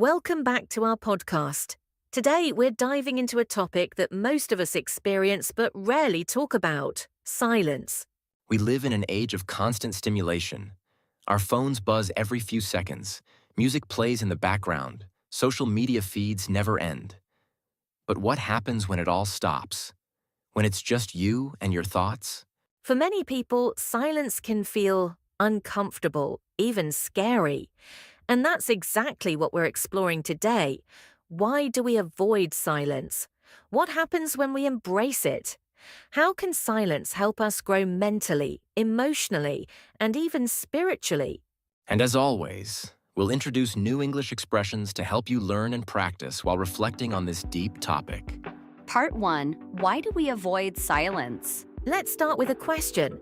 Welcome back to our podcast. Today, we're diving into a topic that most of us experience but rarely talk about: silence. We live in an age of constant stimulation. Our phones buzz every few seconds. Music plays in the background. Social media feeds never end. But what happens when it all stops? When it's just you and your thoughts? For many people, silence can feel uncomfortable, even scary. And that's exactly what we're exploring today. Why do we avoid silence? What happens when we embrace it? How can silence help us grow mentally, emotionally, and even spiritually? And as always, we'll introduce new English expressions to help you learn and practice while reflecting on this deep topic. Part 1. Why do we avoid silence? Let's start with a question.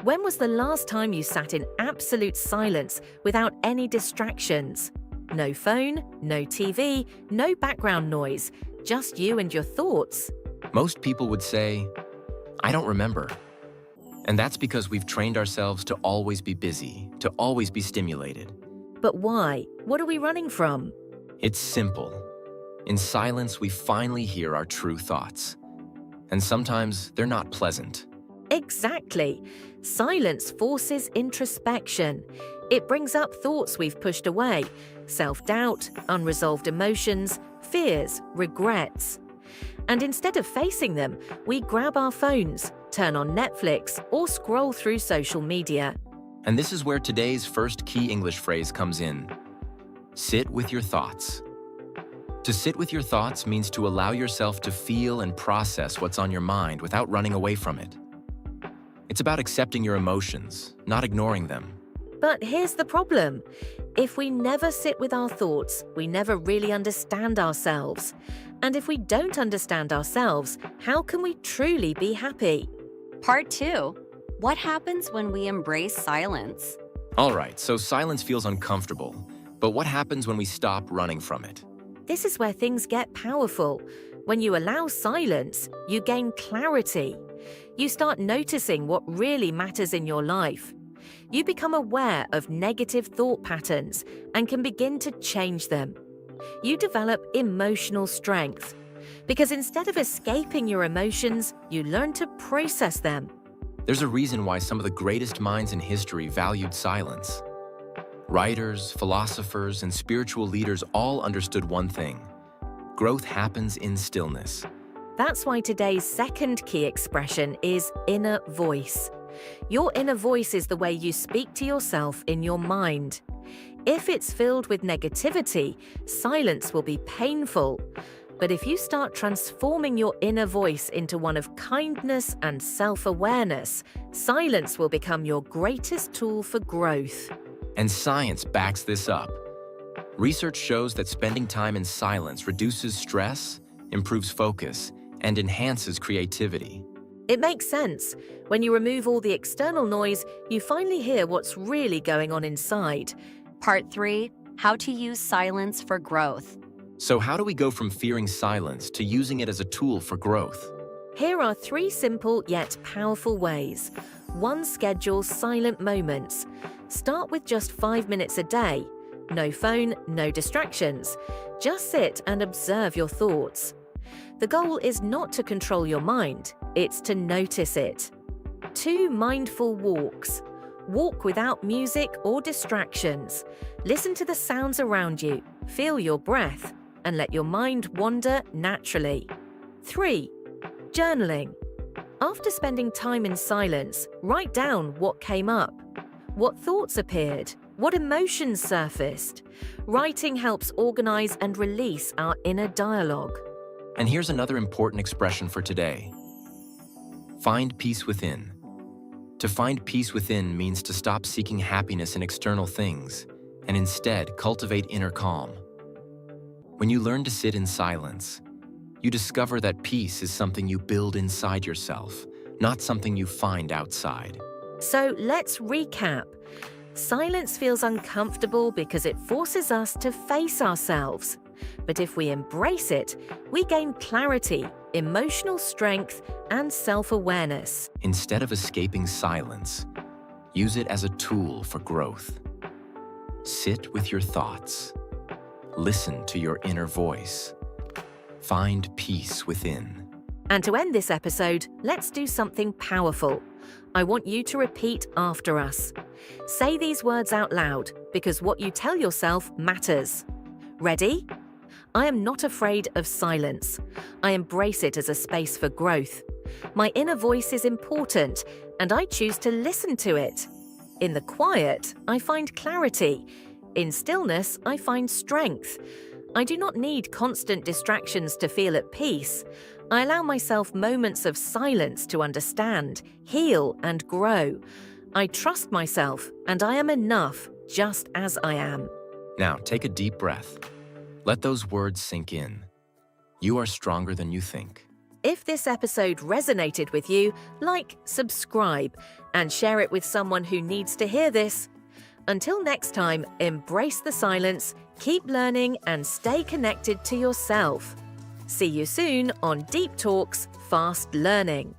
When was the last time you sat in absolute silence without any distractions? No phone, no TV, no background noise, just you and your thoughts. Most people would say, "I don't remember." And that's because we've trained ourselves to always be busy, to always be stimulated. But why? What are we running from? It's simple. In silence, we finally hear our true thoughts. And sometimes they're not pleasant. Exactly. Silence forces introspection. It brings up thoughts we've pushed away: self-doubt, unresolved emotions, fears, regrets. And instead of facing them, we grab our phones, turn on Netflix, or scroll through social media. And this is where today's first key English phrase comes in. Sit with your thoughts. To sit with your thoughts means to allow yourself to feel and process what's on your mind without running away from it. It's about accepting your emotions, not ignoring them. But here's the problem. If we never sit with our thoughts, we never really understand ourselves. And if we don't understand ourselves, how can we truly be happy? Part 2. What happens when we embrace silence? All right, so silence feels uncomfortable. But what happens when we stop running from it? This is where things get powerful. When you allow silence, you gain clarity. You start noticing what really matters in your life. You become aware of negative thought patterns and can begin to change them. You develop emotional strength, because instead of escaping your emotions, you learn to process them. There's a reason why some of the greatest minds in history valued silence. Writers, philosophers, and spiritual leaders all understood one thing: growth happens in stillness. That's why today's second key expression is inner voice. Your inner voice is the way you speak to yourself in your mind. If it's filled with negativity, silence will be painful. But if you start transforming your inner voice into one of kindness and self-awareness, silence will become your greatest tool for growth. And science backs this up. Research shows that spending time in silence reduces stress, improves focus, and enhances creativity. It makes sense. When you remove all the external noise, you finally hear what's really going on inside. Part 3. How to use silence for growth. So how do we go from fearing silence to using it as a tool for growth? Here are 3 simple yet powerful ways. 1. Schedule silent moments. Start with just 5 minutes a day. No phone, no distractions. Just sit and observe your thoughts. The goal is not to control your mind, it's to notice it. 2. Mindful walks. Walk without music or distractions. Listen to the sounds around you, feel your breath, and let your mind wander naturally. 3. Journaling. After spending time in silence, write down what came up. What thoughts appeared? What emotions surfaced? Writing helps organize and release our inner dialogue. And here's another important expression for today. Find peace within. To find peace within means to stop seeking happiness in external things and instead cultivate inner calm. When you learn to sit in silence, you discover that peace is something you build inside yourself, not something you find outside. So let's recap. Silence feels uncomfortable because it forces us to face ourselves. But if we embrace it, we gain clarity, emotional strength, and self-awareness. Instead of escaping silence, use it as a tool for growth. Sit with your thoughts. Listen to your inner voice. Find peace within. And to end this episode, let's do something powerful. I want you to repeat after us. Say these words out loud because what you tell yourself matters. Ready? I am not afraid of silence. I embrace it as a space for growth. My inner voice is important, and I choose to listen to it. In the quiet, I find clarity. In stillness, I find strength. I do not need constant distractions to feel at peace. I allow myself moments of silence to understand, heal, and grow. I trust myself, and I am enough just as I am. Now, take a deep breath. Let those words sink in. You are stronger than you think. If this episode resonated with you, like, subscribe, and share it with someone who needs to hear this. Until next time, embrace the silence, keep learning, and stay connected to yourself. See you soon on Deep Talks Fast Learning.